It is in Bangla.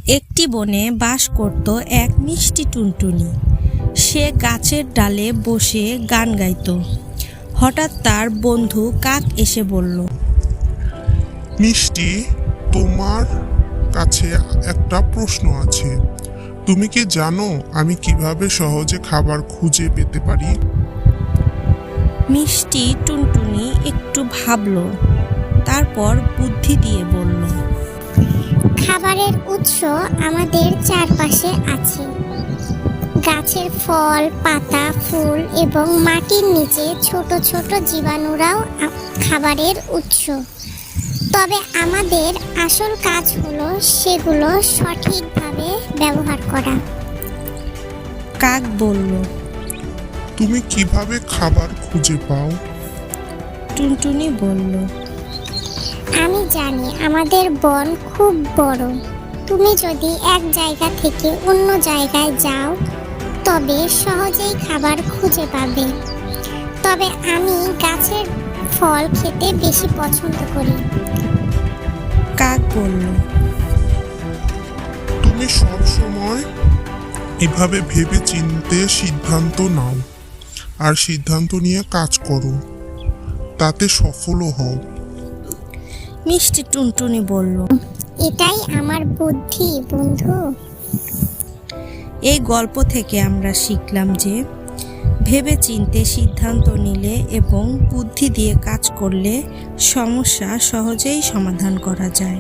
একটি বনে বাস করত এক মিষ্টি টুনটুনি। সে গাছের ডালে বসে গান গাইত। হঠাৎ তার বন্ধু কাক এসে বলল, মিষ্টি, তোমার কাছে একটা প্রশ্ন আছে। তুমি কি জানো আমি কিভাবে সহজে খাবার খুঁজে পেতে পারি? মিষ্টি টুনটুনি একটু ভাবল, তারপর বুদ্ধি দিয়ে বলল, খাবারের উৎস আমাদের চারপাশে আছে। গাছের ফল, পাতা, ফুল এবং মাটির নিচে ছোট ছোট জীবাণুরাও খাবারের উৎস। তবে আমাদের আসল কাজ হলো সেগুলো সঠিকভাবে ব্যবহার করা। কাক বলল। তুমি কিভাবে খাবার খুঁজে পাও? টুনটুনি বলল, আমি জানি আমাদের বন খুব বড়। তুমি যদি এক জায়গা থেকে অন্য জায়গায় যাও তবে সহজেই খাবার খুঁজে পাবে। তবে আমি গাছের ফল খেতে বেশি পছন্দ করি। কাক বলল, তুমি সব সময় এভাবে ভেবে চিন্তে সিদ্ধান্ত নাও আর সিদ্ধান্ত নিয়ে কাজ করো, তাতে সফলও হও। মিষ্টি টুনটুনি বলল। এটাই আমার বুদ্ধি, বন্ধু। এই গল্প থেকে আমরা শিখলাম যে ভেবে চিন্তে সিদ্ধান্ত নিলে এবং বুদ্ধি দিয়ে কাজ করলে সমস্যা সহজেই সমাধান করা যায়।